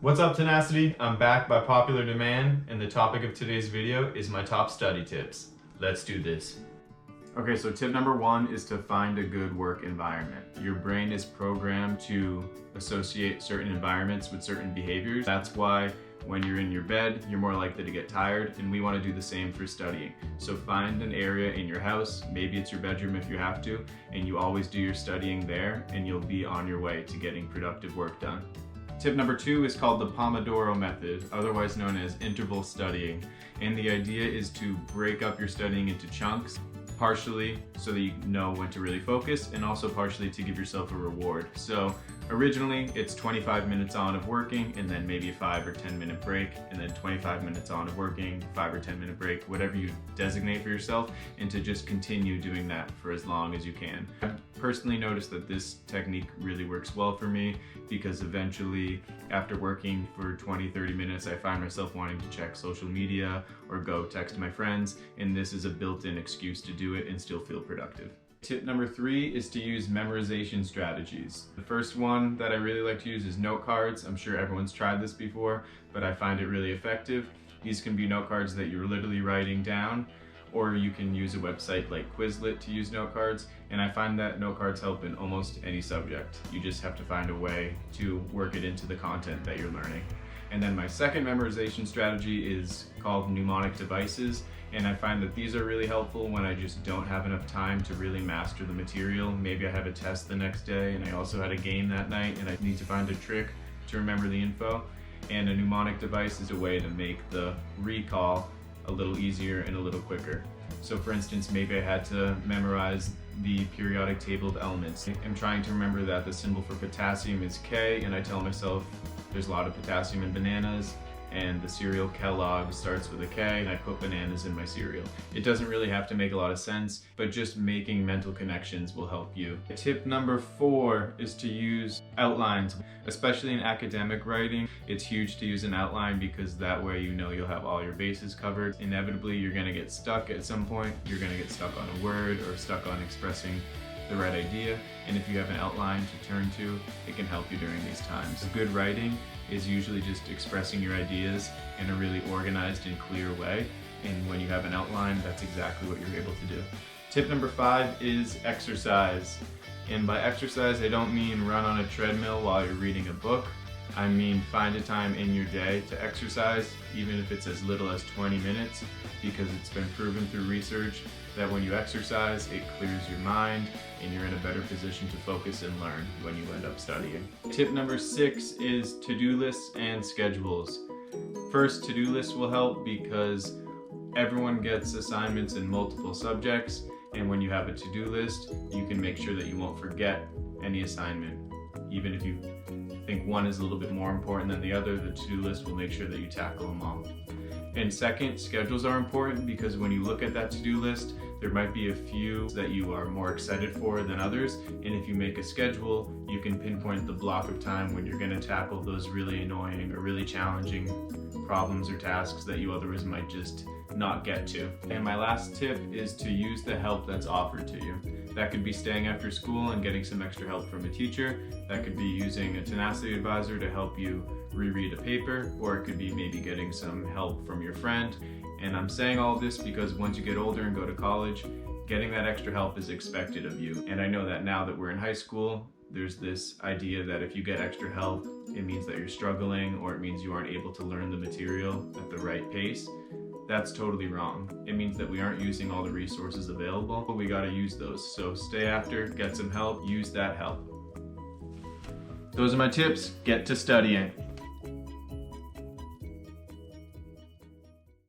What's up, Tenacity? I'm back by popular demand, and the topic of today's video is my top study tips. Let's do this. Okay, so tip number one is to find a good work environment. Your brain is programmed to associate certain environments with certain behaviors. That's why when you're in your bed, you're more likely to get tired, and we want to do the same for studying. So find an area in your house, maybe it's your bedroom if you have to, and you always do your studying there, and you'll be on your way to getting productive work done. Tip number two is called the Pomodoro method, otherwise known as interval studying. And the idea is to break up your studying into chunks, partially so that you know when to really focus, and also partially to give yourself a reward. So originally it's 25 minutes on of working, and then maybe a 5 or 10 minute break, and then 25 minutes on of working, 5 or 10 minute break, whatever you designate for yourself, and to just continue doing that for as long as you can. I've personally noticed that this technique really works well for me, because eventually after working for 20-30 minutes I find myself wanting to check social media or go text my friends, and this is a built-in excuse to do it and still feel productive. Tip number three is to use memorization strategies. The first one that I really like to use is note cards. I'm sure everyone's tried this before, but I find it really effective. These can be note cards that you're literally writing down, or you can use a website like Quizlet to use note cards, and I find that note cards help in almost any subject. You just have to find a way to work it into the content that you're learning. And then my second memorization strategy is called mnemonic devices, and I find that these are really helpful when I just don't have enough time to really master the material. Maybe I have a test the next day, and I also had a game that night, and I need to find a trick to remember the info. And a mnemonic device is a way to make the recall a little easier and a little quicker. So for instance, maybe I had to memorize the periodic table of elements. I'm trying to remember that the symbol for potassium is K, and I tell myself there's a lot of potassium in bananas, and the cereal Kellogg starts with a K, and I put bananas in my cereal. It doesn't really have to make a lot of sense, but just making mental connections will help you. Tip number four is to use outlines. Especially in academic writing, it's huge to use an outline, because that way you know you'll have all your bases covered. Inevitably, you're gonna get stuck at some point. You're gonna get stuck on a word or stuck on expressing the right idea, and if you have an outline to turn to, it can help you during these times. Good writing is usually just expressing your ideas in a really organized and clear way, and when you have an outline, that's exactly what you're able to do. Tip number five is exercise. And by exercise, I don't mean run on a treadmill while you're reading a book. I mean find a time in your day to exercise, even if it's as little as 20 minutes, because it's been proven through research that when you exercise, it clears your mind and you're in a better position to focus and learn when you end up studying. Tip number six is to-do lists and schedules. First, to-do lists will help because everyone gets assignments in multiple subjects, and when you have a to-do list, you can make sure that you won't forget any assignment. Even if you think one is a little bit more important than the other, the to-do list will make sure that you tackle them all. And second, schedules are important, because when you look at that to-do list, there might be a few that you are more excited for than others, and if you make a schedule, you can pinpoint the block of time when you're going to tackle those really annoying or really challenging problems or tasks that you otherwise might just not get to. And my last tip is to use the help that's offered to you. That could be staying after school and getting some extra help from a teacher. That could be using a Tenacity advisor to help you reread a paper, or it could be maybe getting some help from your friend. And I'm saying all this because once you get older and go to college, getting that extra help is expected of you. And I know that now that we're in high school, there's this idea that if you get extra help, it means that you're struggling, or it means you aren't able to learn the material at the right pace. That's totally wrong. It means that we aren't using all the resources available, but we gotta use those. So stay after, get some help, use that help. Those are my tips. Get to studying.